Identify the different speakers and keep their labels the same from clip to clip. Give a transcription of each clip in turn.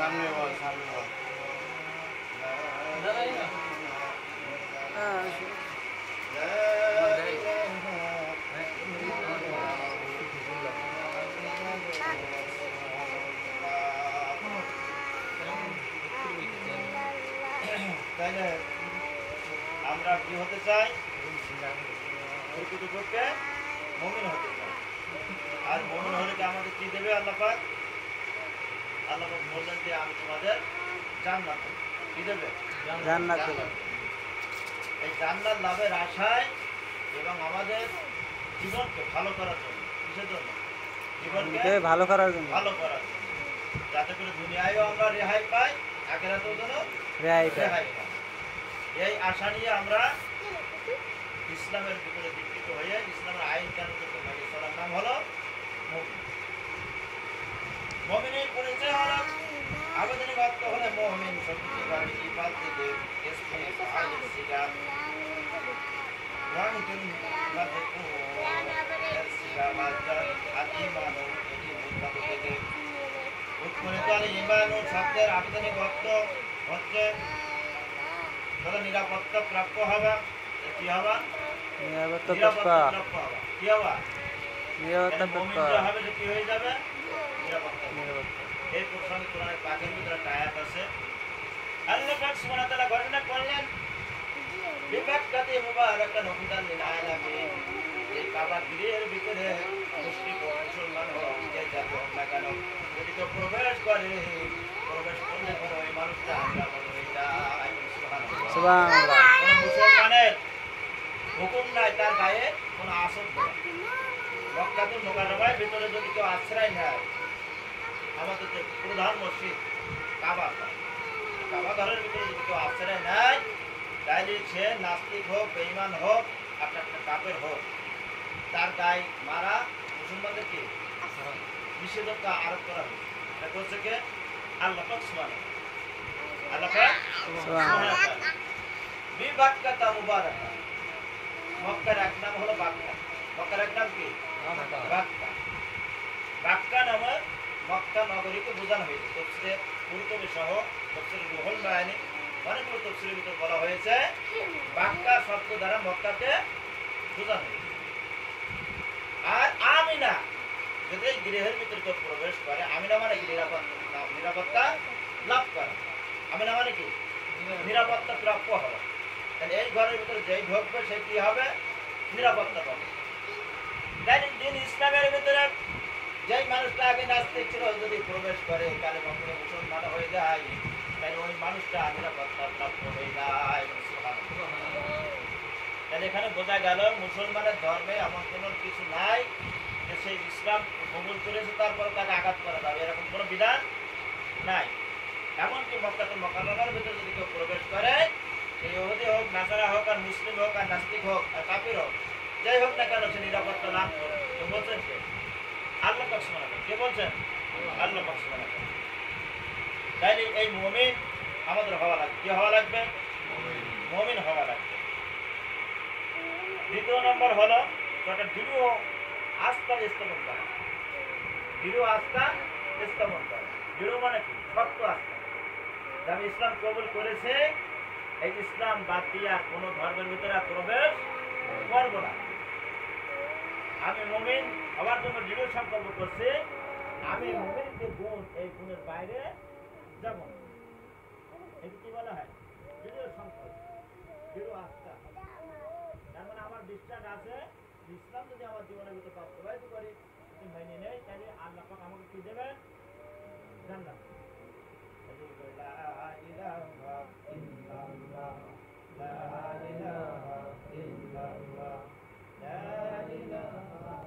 Speaker 1: সামনে বল সামনে বল তাইলে আমরা কি হতে চাই? প্রকৃতপক্ষে মুমিন হতে চাই। আর মুমিন হলে কি আমাদের কি দেবে আল্লাহ পাক? আল্লাহ পাক বললেন যে আমি তোমাদের জান্নাত দেব। কি দেবে?
Speaker 2: জান্নাত দেব।
Speaker 1: এই জান্নাত লাভের আশায় এবং আমাদের জীবনকে ভালো করার জন্য। কিসের জন্য? জীবনকে
Speaker 2: ভালো করার জন্য।
Speaker 1: ভালো করার জন্য, যাতে করে দুনিয়ায়ও আমরা রেহাই পাই, আখিরাতেও যেন রেহাই পাই। এই আশা নিয়ে আমরা ইসলামের ভিতরে দীক্ষিত হয়ে ইসলামের আইন কানুনকে মেনে চলার নাম হলো মুমিন। মুমিনের পরিচয় হলো আবেদনিক অর্থ হলো মুমিন শব্দটি বাংলা ইবাদ থেকে ইসমে ফাইল সিগা ওয়াহিদুন মাযকুর সিগা মাযদার আল ঈমান, এটি মুদ্রাত থেকে উৎপন্নিত। আল ঈমান শব্দের আবেদনিক অর্থ হচ্ছে নিরাপত্তা প্রাপ্য হওয়া। কি হওয়া?
Speaker 2: নিরাপত্তা
Speaker 1: প্রাপ্য
Speaker 2: প্রাপ্য।
Speaker 1: হওয়া। কি হওয়া?
Speaker 2: নিরাপত্তা প্রাপ্য
Speaker 1: হবে যে কি হয়ে যাবে? নিরাপত্তা। এই প্রসঙ্গে কোরআনের পাকের ভিতরে একটা আয়াত আছে। আল্লাহ পাক সুবহানাহু ওয়া তাআলা ঘোষণা করলেন বিবাক্কাতি মুবারাকান হুদাল লিল আলামিন। এই কাবা গৃহের ভিতরে মুসলিম ও মুসলমান হোক, যে যাতে হোক না কেন, যদি কেউ প্রবেশ করে, প্রবেশ করলে পরে ওই মানুষটা নিরাপদ হয়ে যায়।
Speaker 2: সুবহানাল্লাহ।
Speaker 1: কোন মুসলমানের হুকুম নাই তার গায়ে কোনো আসর নেই। মক্কাতুল মুকাররমার ভিতরে যদি কেউ আশ্রয় নেয়, আমাদের যে প্রধান মসজিদ কাবা ঘরের ভিতরে যদি কেউ আশ্রয় নেয়, তাইলে সে নাস্তিক হোক, বেঈমান হোক, আপনার কাফের হোক, তার গায়ে মারা মুসলমানদেরকে নিষেধাজ্ঞা আরোপ করা হয়েছে। এটা করছে কে? আল্লাহ পাক সুবহানাহু। আল্লাহ পাক সুবহানাহু। বিবাক্কাতা মুবারাকা। মক্কার এক নাম হলো বাক্কা। মক্কার এক নাম কি? বাক্কা। বাক্কা নামে মক্কা নগরীকে বোঝানো হয়েছে। তফসিরে কুরতুবী সহ তফসিরে রুহুল বায়ানী অনেকগুলো তফসিরের ভিতরে বলা হয়েছে বাক্কা শব্দ দ্বারা মক্কাকে বোঝানো হয়েছে। আর আমিনা, যদি এই গৃহের ভিতরে কেউ প্রবেশ করে, আমিনা মানে কি? নিরাপত্তা লাভ করা। আমিনা মানে কি? নিরাপত্তা প্রাপ্য হওয়া। তাহলে এই ঘরের ভিতরে যেই ঢুকবে সে কি হবে? নিরাপত্তা পাবে। দিন ইসলামের ভিতরে যেই মানুষটা আগে নাস্তিক ছিল যদি প্রবেশ করে, কালেমা পড়ে মুসলমান হয়ে যায়, তাহলে ওই মানুষটা নিরাপত্তা প্রাপ্ত হয়ে যায়। তাহলে এখানে বোঝা গেল মুসলমানের ধর্মে এমন কোনো কিছু নাই যে সেই ইসলাম কবুল করেছে তারপর তাকে আঘাত করা যাবে, এরকম কোনো বিধান নাই। এমনকি মক্কাতুল মুকাররমার ভিতরে যদি কেউ প্রবেশ করে, ইহুদি হোক, নাসারা হোক, আর মুসলিম হোক, আর নাস্তিক হোক, আর কাফির হোক, যাই হোক না কেন, সে নিরাপত্তা লাভ করে। কে বলছেন? কে? আল্লাহ পাক সুবহানাহু। কে বলছেন? আল্লাহ পাক সুবহানাহু। তাইলে এই মুমিন আমাদের হওয়া লাগবে। কি হওয়া লাগবে? মুমিন হওয়া লাগবে। দ্বিতীয় নম্বর হলো একটা দৃঢ় আস্থা স্থাপন করা। দৃঢ় আস্থা স্থাপন করা। দৃঢ় মানে কি? শক্ত আস্থা। আমি ইসলাম কবুল করেছে, এই ইসলাম বাদ দিয়ে আর কোনো ধর্মের ভিতরে প্রবেশ করবো না। আমি মুমিন হওয়ার জন্য দৃঢ় সংকল্প করছি, আমি মুমিনের যে গুণ, এই গুণের বাইরে যাব না। এটি কি বলা হয়? দৃঢ় সংকল্প, দৃঢ় আস্থা। তার মানে আমার বিশ্বাস আছে, ইসলাম যদি আমার জীবনের ভিতরে বাস্তবায়িত করি, মেনে নেই, তাহলে আল্লাহ পাক আমাকে কি দেবেন? জান্নাত। লা ইলাহা ইল্লাল্লাহ, লা ইলাহা ইল্লাল্লাহ, লা ইলাহা ইল্লাল্লাহ।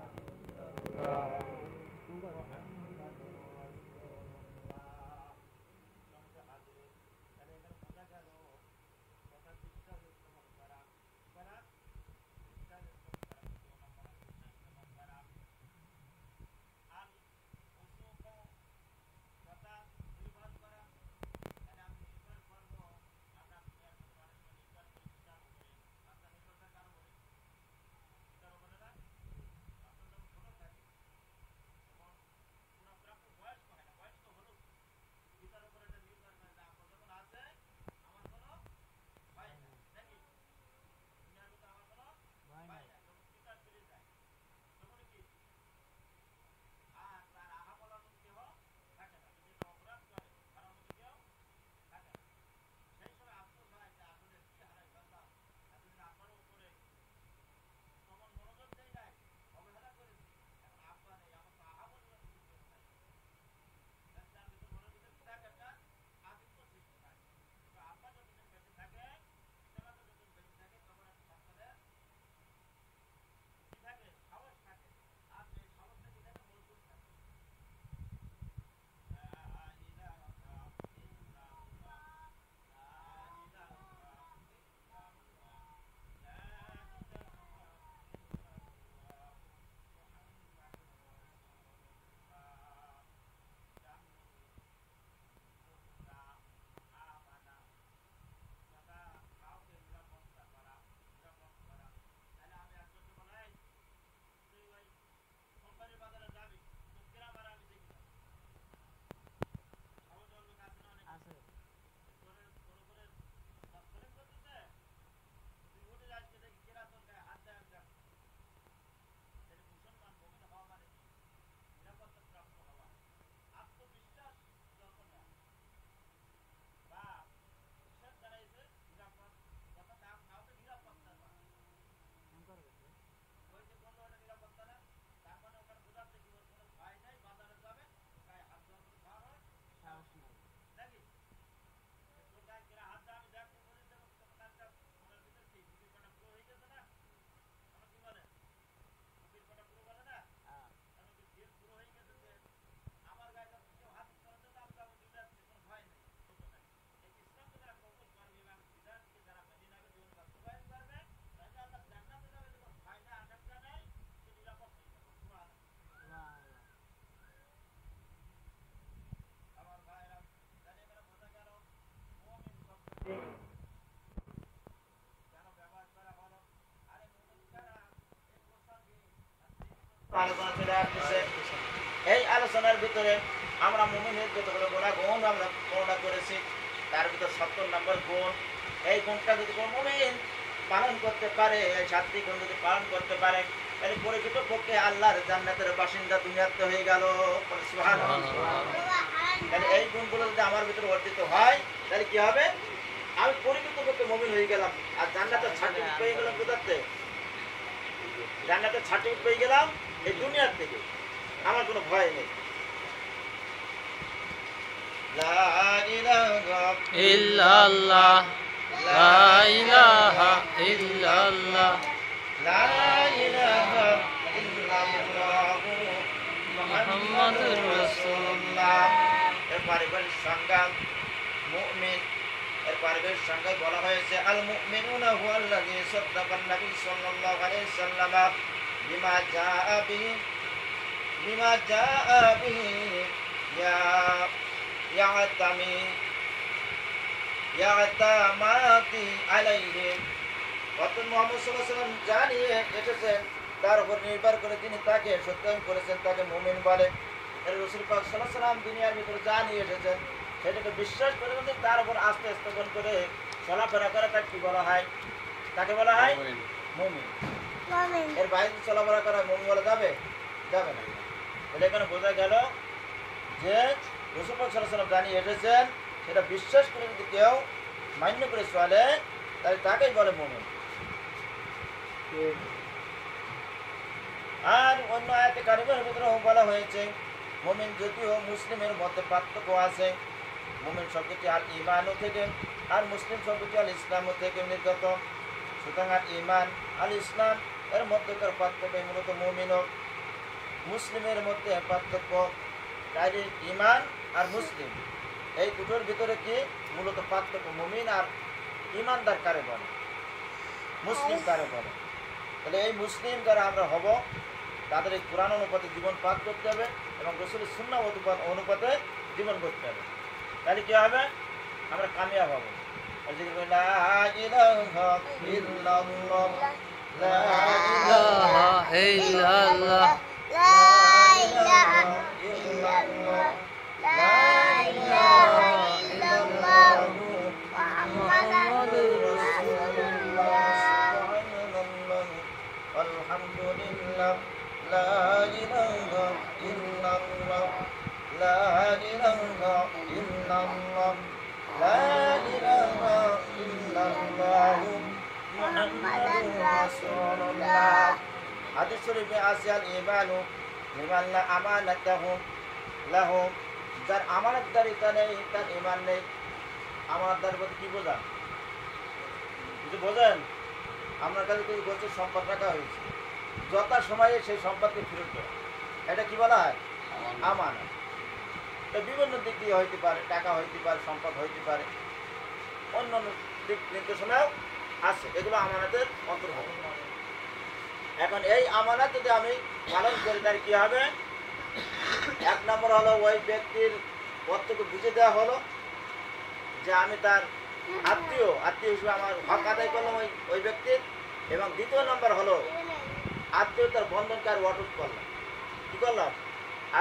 Speaker 1: আলোচনার ভিতরে আমরা মুমিনের যতগুলো গুণ আমরা বর্ণনা করেছি, তার ভিতর 70 নম্বর গুণ। এই গুণটা যদি কোনো মুমিন পালন করতে পারে, এই 7টি গুণ যদি পালন করতে পারে, তাহলে পরিচিত পক্ষে আল্লাহর জান্নাতের বাসিন্দা দুনিয়াতে হয়ে গেল। সুবহানাল্লাহ। তাহলে এই গুণগুলো যদি আমার ভিতরে অর্জিত হয়, তাহলে কি হবে? আমি পরিচিত পক্ষে মুমিন হয়ে গেলাম, আর জান্নাতের সার্টিফিকেট পেয়ে গেলাম কোথাতে? জান্নাতের সার্টিফিকেট পেয়ে গেলাম এই দুনিয়ার থেকে, আমার কোনো ভয় নেই। লা ইলাহা
Speaker 2: ইল্লাল্লাহ, লা ইলাহা ইল্লাল্লাহ,
Speaker 1: লা ইলাহা ইল্লাল্লাহ
Speaker 2: মুহাম্মাদুর রাসূলুল্লাহ।
Speaker 1: এর পারিবারিক সংজ্ঞা মুমিন, এর পারিবারিক সংজ্ঞায় বলা হয়েছে আল মুমিনুনা হুয়াল্লাযী সাদ্দাকান নবী সাল্লাল্লাহু আলাইহি সাল্লাম বিমা জাআ বিহি ইয়াতামাদি আলাইহি। অর্থাৎ মুহাম্মদ সাল্লাল্লাহু আলাইহি ওয়াসাল্লাম জানিয়ে এসেছেন, তার উপর নির্ভর করে তিনি তাকে সত্যায়ন করেছেন, তাকে মুমিন বলে। রাসূল পাক সাল্লাল্লাহু আলাইহি ওয়াসাল্লাম দুনিয়ার ভিতরে জানিয়ে এসেছেন, সেটাকে বিশ্বাস করে যদি তার উপর আস্থা স্থাপন করে চলাফেরা করে, তাকে কি বলা হয়? তাকে বলা হয় মুমিন। এর বাইরে চলাফেরা করা মুমিন বলা যাবে? যাবে না। তাহলে এখানে বোঝা গেল যে রাসূল পাক সাল্লাল্লাহু আলাইহি ওয়াসাল্লাম জানিয়ে এসেছেন, সেটা বিশ্বাস করে যদি কেউ মান্য করে চলে, তাহলে তাকেই বলে মুমিন। আর অন্য আয়াতে কারিমের ভিতরে বলা হয়েছে মুমিন যদিও মুসলিমের মধ্যে পার্থক্য আছে। মুমিন শব্দটি আল ঈমানও থেকে আর মুসলিম শব্দটি আল ইসলামও থেকে নির্গত। সুতরাং আল ঈমান আল ইসলাম এর মধ্যকার পার্থক্য মূলত মুমিন ও মুসলিমের মধ্যে পার্থক্য। তাই ঈমান আর মুসলিম এই দুটোর ভিতরে কি মূলত পার্থক্য? মুমিন আর ঈমানদার কারে বলে, মুসলিম কারে বলে? তাহলে এই মুসলিম যারা আমরা হব, তাদের এই কোরআন অনুপাতে জীবন পাঠ করতে হবে এবং রাসূলের সুন্নাহ অনুপাতে জীবন করতে হবে। তাহলে কি হবে? আমরা কামিয়াব হব। লা ইলাহা ইল্লাল্লাহ, লা
Speaker 2: ইলাহা ইল্লাল্লাহ,
Speaker 3: লা ইলাহা ইল্লাল্লাহ, লা ইলাহা ইল্লাল্লাহ, মুহাম্মাদুর রাসূলুল্লাহ।
Speaker 1: আলহামদুলিল্লাহ, লা ইলাহা ইল্লাল্লাহ, লা ইলাহা ইল্লাল্লাহ, লা ইলাহা ইল্লাল্লাহ, মুহাম্মাদুর রাসূলুল্লাহ। হাদিস শরীফে আছে আল ঈমানু লিমান লা আমানাতাহু লাহু। যার আমানতদারিতা নেই তার ঈমান নেই। আমানতদার বলতে কি বোঝান? কিছু বোঝেন? আপনার কাছে কিছু গোছের সম্পদ রাখা হয়েছে, যথা সময়ে সেই সম্পদকে ফেরত দেওয়া, এটা কি বলা হয়? আমানত। তো বিভিন্ন দিক দিয়ে হইতে পারে, টাকা হইতে পারে, সম্পদ হইতে পারে, অন্য অন্য দিক নির্দেশনাও আছে, এগুলো আমানতের অন্তর্ভুক্ত। এখন এই আমানত যদি আমি পালন করি, তার কি হবে? 1 নম্বর হলো ওই ব্যক্তির কর্তব্য বুঝে দেওয়া হলো যে আমি তার আত্মীয় হিসেবে আমার হক আদায় করলাম ওই ব্যক্তির। এবং 2 নম্বর হলো আত্মীয়তার বন্ধনকে আর অটুট করলাম। কি করলাম?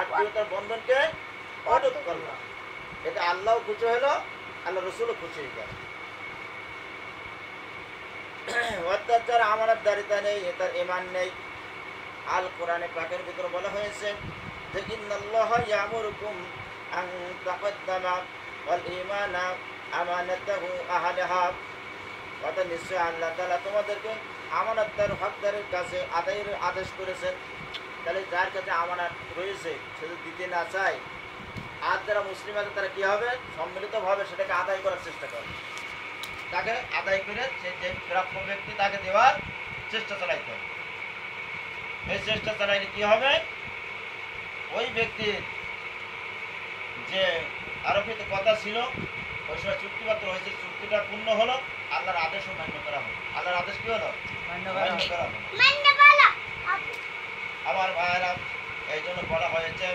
Speaker 1: আত্মীয়তার বন্ধনকে অটুট করলাম। এটা আল্লাহও খুশি হলো, আল্লাহ রসুলও খুশি হয়ে গেল। অর্থাৎ যার আমানতদারিতা নেই, তার ঈমান নেই। আল কোরআনে পাকের ভিতরে বলা হয়েছে যে ইন্নাল্লাহা ইয়ামুরুকুম আন তাকদ্দামা ওয়াল ঈমানা আমানাতাহু আহলাহা। অর্থাৎ নিশ্চয় আল্লাহ তাআলা তোমাদেরকে আমানতদার হকদারের কাছে আদায়ের আদেশ করেছেন। তাহলে যার কাছে আমানত রয়েছে সে যদি দিতে না চায়, আর যারা মুসলিম আছে তারা কি হবে? সম্মিলিতভাবে সেটাকে আদায় করার চেষ্টা করবে, তাকে আদায় করে যে প্রাপ্য ব্যক্তি তাকে দেওয়ার চেষ্টা চালাইতে হবে। এই চেষ্টা চালাইলে কি হবে? ওই ব্যক্তির যে আরোপিত কথা ছিল, ওই সময় চুক্তিপত্র হয়েছে, চুক্তিটা পূর্ণ হলো, আল্লাহর আদেশও মান্য করা হলো। আল্লাহর আদেশ কি হলো? মান্য করা হলো। আমার ভাইয়েরা, এই জন্য বলা হয়েছে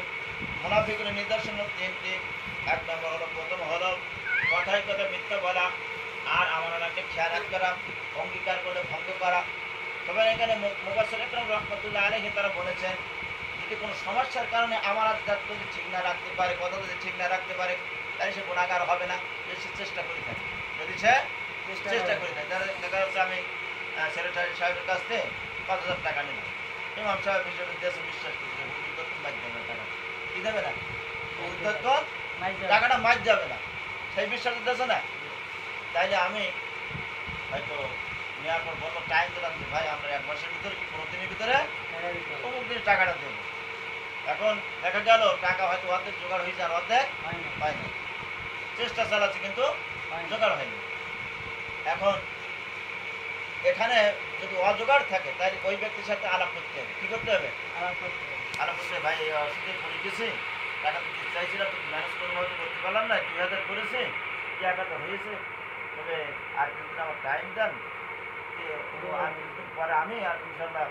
Speaker 1: মুনাফিকের নিদর্শন 3টি। 1 নম্বর হলো, প্রথম হলো কথায় কথা মিথ্যা বলা, আর আমানতকে খেয়ানত করা, অঙ্গীকার করে ভঙ্গ করা। তবে এখানে মুফাসসির ইকরাম রাহমাতুল্লাহ আলাইহি তারা বলেছেন ব্যক্তি কোনো সমস্যার কারণে আমানত যদি ঠিক না রাখতে পারে, কথা যদি ঠিক না রাখতে পারে, তাহলে সে গুণাগার হবে না, যদি সে চেষ্টা করে থাকে। যদি সে চেষ্টা করে থাকে, দেখা যাচ্ছে আমি সেক্রেটারি সাহেবের কাছ থেকে 5,000 টাকা নিলাম, ইমাম সাহেব হিসেবে দেশে বিশ্বাস করছে মাইজ যাবে না, টাকা কি দেবে না, টাকাটা মাইজ যাবে না, সেই বিশ্বাস দিতেছে না। তাইলে আমি হয়তো নেওয়ার পর বললো টাইম দিলাম যে ভাই আমরা 1 মাসের ভিতরে কি 15 দিনের ভিতরে অমুক দিন টাকাটা দেবো। এখন দেখা গেল টাকা হয়তো অর্ধেক জোগাড় হয়েছে আর অর্ধেক হয় না, চেষ্টা চালাচ্ছে কিন্তু জোগাড় হয়নি। এখন এখানে যদি অজোগাড় থাকে তাহলে ওই ব্যক্তির সাথে আলাপ করতে হবে। কি করতে হবে? আলাপ করতে হবে, ভাই এই অসুখে পড়ে গেছি, টাকা তো দিতে চাইছিলাম, তো ম্যানেজ করে হয়তো করতে পারলাম না, 2,000 করেছি, কি টাকা হয়েছে, তবে আর কিছুদিন আমার টাইম দেন, আর কিছুদিন পরে আমি আর ইনশাল্লাহ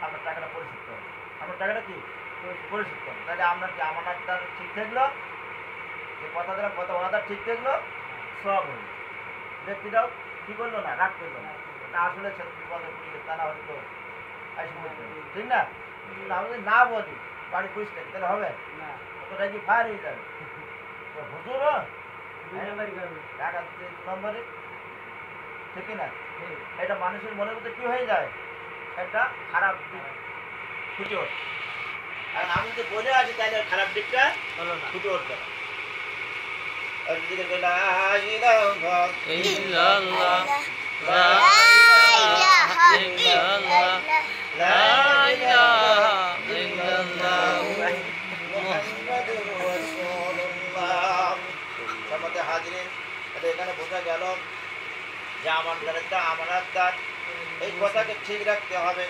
Speaker 1: আপনার টাকাটা পরিশোধ করবো। আপনার টাকাটা কি পরিশোধ করবো। তাহলে আপনার কি আমানতটা ঠিক থাকলো, যে কথা দিলাম কথা ওনাদের ঠিক থাকলো, সব হলো। ব্যক্তিটাও কি করলো না, রাগ করলো না, আসলে বিপদে পড়ে তা না হলে তো ঠিক না। আমি যদি না বলি বাড়ি খুঁজ থাকি তাহলে হবে ওটা কি ফায়ার হয়ে যাবে। হুজুর টাকা দিতে 2 নম্বরে, ঠিক না, এটা মানুষের মনের মধ্যে কি হয়ে যায়, একটা খারাপ দিক ফুটে ওঠে। আর আমি যদি বলে আছি তাহলে খারাপ দিকটা ফুটে উঠবে না। এখানে বোঝা গেল যে আমানতদার এই কথাকে ঠিক রাখতে হবে।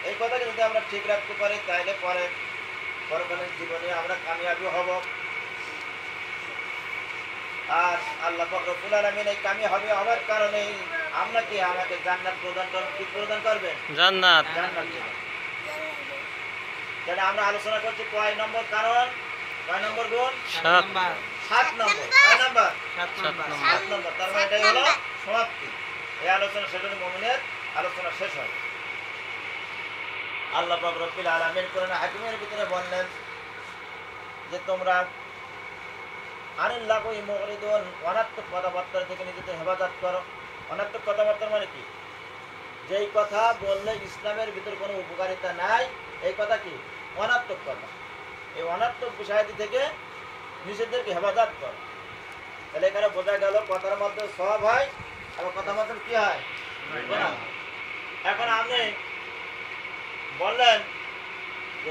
Speaker 1: এই কথাকে যদি আমরা ঠিক রাখতে পারি তাহলে পরে পরকালীন জীবনে আমরা কামিয়াবি হব। আর আল্লাহ পাক রব্বুল আলামিন এই কামিয়াবি হওয়ার কারণে আমাকে জান্নাত প্রদান করবেন। কি প্রদান করবেন?
Speaker 2: জান্নাত।
Speaker 1: তাহলে আমরা আলোচনা করছি কয় নম্বর কারণ, কয় নম্বর গুণ?
Speaker 2: 7
Speaker 1: নম্বর। কয় নম্বর? 7 নম্বর। তার মানে এটাই হলো সমাপ্তি। এই আলোচনা শেষ হলে মুমিনের আলোচনা শেষ হয়। আল্লাহ পাক রব্বুল আলামিন কোরআন হাকিমের ভিতরে বললেন যে তোমরা আনিল লাগোই মুগরিদুন, অনার্থক কথাবার্তা থেকে নিজেদের হেফাজত করো। অনার্থক কথাবার্তা মানে কি? যেই কথা বললে ইসলামের ভিতরে কোনো উপকারিতা নাই, এই কথা কি? অনার্থক কথা। এই অনার্থক বিষয়াদি থেকে নিজেদেরকে হেফাজত করো। তাহলে এখানে বোঝা গেল কথার মধ্যে সওয়াব হয়, আবার কথার মধ্যে কি হয়? গুনাহ। এখন আপনি বললেন যে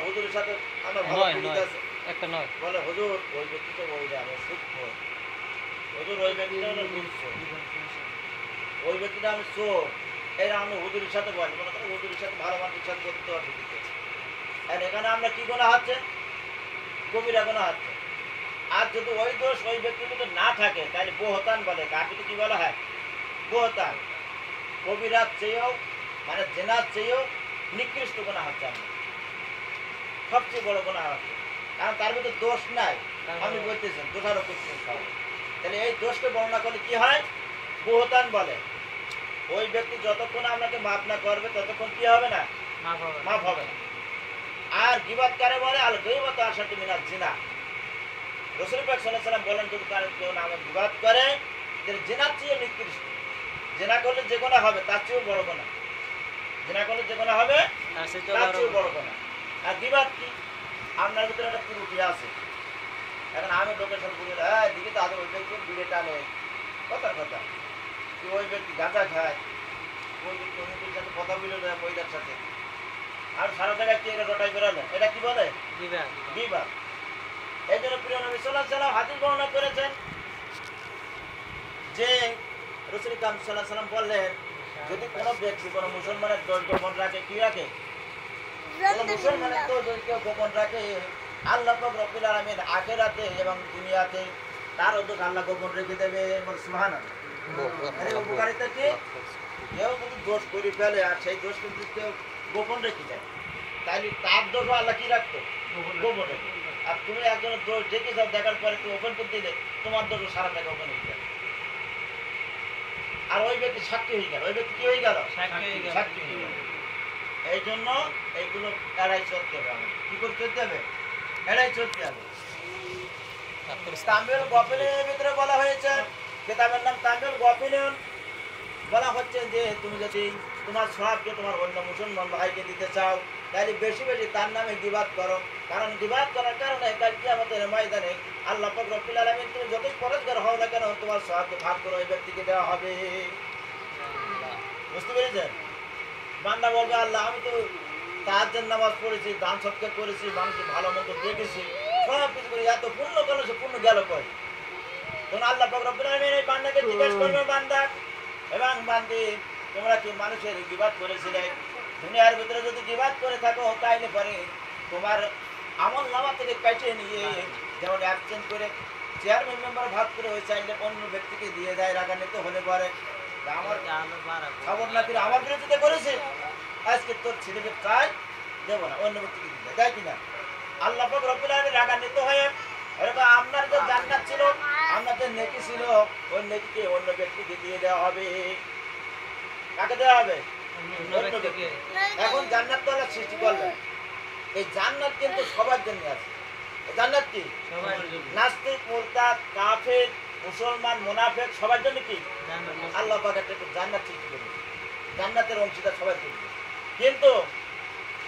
Speaker 1: হুজুরের সাথে আমরা ভালো পরিচিত আছে,
Speaker 2: একটা নয়
Speaker 1: বলে হুজুর ওই ব্যক্তি তো ওই যাবে সুদখোর, হুজুর ওই ব্যক্তিটা হলো ঘুষখোর, ওই ব্যক্তিটা আমি চোর, এরা আমি হুজুরের সাথে বলি, মনে করি হুজুরের সাথে ভালো মানুষের সাথে করতে অসুবিধা। আর এখানে আমরা কি গোনা হচ্ছে? কবিরা গোনা হচ্ছে। আর যদি ওই দোষ ওই ব্যক্তির মধ্যে না থাকে তাহলে বহতান বলে। কাকে কি বলা হয়? বহতান। কবিরার চেয়েও মানে জেনার চেয়েও নিকৃষ্ট গোনা হচ্ছে, আমরা সবচেয়ে বড় গোনা হচ্ছে, কারণ তার ভিতরে দোষ নাই। আপনি বলতেছেন দোষারোপ করছেন সব, তাহলে এই দোষকে বর্ণনা করলে কি হয়? বহতান বলে। ওই ব্যক্তি যতক্ষণ আপনাকে মাফ না করবে ততক্ষণ কি হবে না? মাফ হবে না। আর গীবত কারে বলে? আল গীবত আশাদ্দু মিনাজ জিনা। রাসূল পাক সাল্লাল্লাহু আলাইহি ওয়াসাল্লাম বলেন যদি কেউ নামে গীবত করে তাহলে জিনার চেয়ে নিকৃষ্ট। জিনা করলে যে গোনা হবে তার চেয়েও বড় গোনা। জিনা করলে যে গোনা হবে তার চেয়েও বড় গোনা। আর গীবত কি? আপনার ভিতরে একটা ত্রুটি আছে। এখন আমি লোকের সাথে বলি, হ্যাঁ দিকে তো আগে ওই ব্যক্তি বিড়ে টানে, কথার কথা, কি ওই ব্যক্তি গাঁজা খায়, ওই ব্যক্তি অনেকের সাথে কথা বলে নেয় মহিলার সাথে, আর সারা জায়গায় কি এটা রটাই বেরোলে, এটা কি বলে? বিবাদ। এই জন্য প্রিয় নবী সাল্লাল্লাহু আলাইহি ওয়াসাল্লাম হাদিস বর্ণনা করেছেন যে রাসূল কাম সাল্লাল্লাহু আলাইহি ওয়াসাল্লাম বললেন যদি কোনো ব্যক্তি কোনো মুসলমানের দোষ গোপন রাখে, কি রাখে? কোনো মুসলমানের দোষ কেউ গোপন রাখে, আল্লাহ পাক রব্বুল আলামিন আখিরাতে এবং দুনিয়াতে তার দোষ আল্লাহ গোপন রেখে দেবে। সুবহানাল্লাহ। এর উপকারিতা কি? কেউ যদি দোষ করে ফেলে আর সেই দোষ কিন্তু কেউ গোপন রেখে দেয়, তাইলে তার দোষ আল্লাহ কি রাখতো? গোপন রেখে। আর তুমি একজনের দোষ দেখে যাও, দেখার পরে তুমি ওপেন করে দিলে তোমার দোষ সারা জায়গায় ওপেন হয়ে যাবে। আর ওই ব্যক্তি সাক্ষী হয়ে গেল। ওই ব্যক্তি কি হয়ে গেল? সাক্ষী হয়ে গেল। এই জন্য এইগুলো এড়াই চলতে হবে। আমাদের কি করে চলতে হবে? এড়াই চলতে হবে। তামিল গফিলের ভিতরে বলা হয়েছে, কিতাবের নাম তামিল গফিলন। বলা হচ্ছে যে তুমি যদি তোমার সওয়াবকে তোমার অন্য মুসলমান ভাইকে দিতে চাও, তাহলে বেশি বেশি তার নামে গিবাত করো। কারণ গিবাত করার কারণে কাল কিয়ামতের ময়দানে আল্লাহ পাক রব্বুল আলামিন তুমি যতই পরেজগার হও না কেন, তোমার সওয়াবকে ভাগ করে ওই ব্যক্তিকে দেওয়া হবে। বুঝতে পেরেছেন? বান্দা বলবে, আল্লাহ আমি তো তাহাজ্জুদ নামাজ পড়েছি, দান সৎকার করেছি, মানুষকে ভালো মন্দ দেখেছি, সব কিছু করে এত পুণ্য করলো, সে পুণ্য গেল কই? তখন আল্লাহ পাক রব্বুল আলামিন এই বান্দাকে জিজ্ঞাসা করবে, বান্দা এবং বান্দি তোমরা কি মানুষের গিবাত করেছিলে? দুনিয়ার ভিতরে যদি গিবাত করে থাকো তাইলে পরে তোমার আমল নামা থেকে কাটিয়ে নিয়ে যেমন অ্যাবসেন্ট করে চেয়ারম্যান মেম্বার ভাগ করে ওই চাইলে অন্য ব্যক্তিকে দিয়ে দেয় রাগান্বিত হলে পরে, আমার খবর না ফিরে আমার বিরুদ্ধে করেছে, আজকে তোর ছেলেকে কাজ দেবো না, অন্য ব্যক্তিকে দিতে দেয় কিনা? আল্লাহ পাক রব্বুল আলামিন রাগান্বিত হয়ে এরকম আপনার যে জান্নাত ছিল, আপনাদের নেকি ছিল, ওই নেকিকে অন্য ব্যক্তিকে দিয়ে দেওয়া হবে। কাকে দেওয়া হবে? অন্য ব্যক্তিকে। এখন জান্নাত তো আল্লাহ সৃষ্টি করলেন, এই জান্নাত কিন্তু সবার জন্য আছে। এই জান্নাত কি? নাস্তিক, মুরতাদ, কাফের, মুসলমান, মুনাফিক সবার জন্য কি আল্লাহ পাক একটা জান্নাত সৃষ্টি করেছে। জান্নাতের অংশীদার সবাই করবে। কিন্তু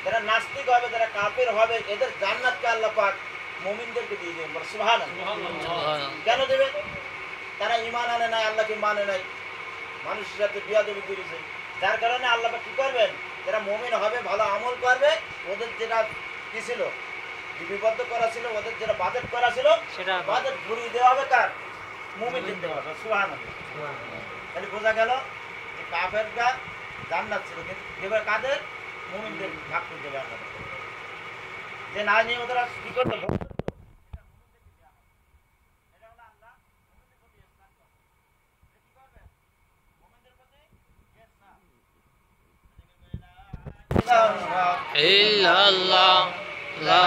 Speaker 1: যারা নাস্তিক হবে, যারা কাফের হবে, এদের জান্নাতকে আল্লাহ পাক মুমিনদেরকে দিয়ে দেবেন। সুবহানাল্লাহ। কেন দেবে? তারা ঈমান আনে নাই, আল্লাহকে মানে নাই, মানুষের সাথে বিয়াদবি করেছে, যার কারণে আল্লাহ পাক কি করবেন? যারা মুমিন হবে, ভালো আমল করবে, ওদের যেটা কি ছিল, লিপিবদ্ধ করা ছিল, ওদের যেটা বাজেট করা ছিল, সেটা বাজেট ঘুরিয়ে দেওয়া হবে কার? মুমিনদের দেওয়া হবে। সুবহানাল্লাহ। তাহলে বোঝা গেল যে কাফেররা জান্নাত ছিল, কিন্তু এবার কাদের? মুমিনদের ভাগ করে দেবে আল্লাহ। যে না নিয়ে ওরা কি করতে
Speaker 2: illallah, la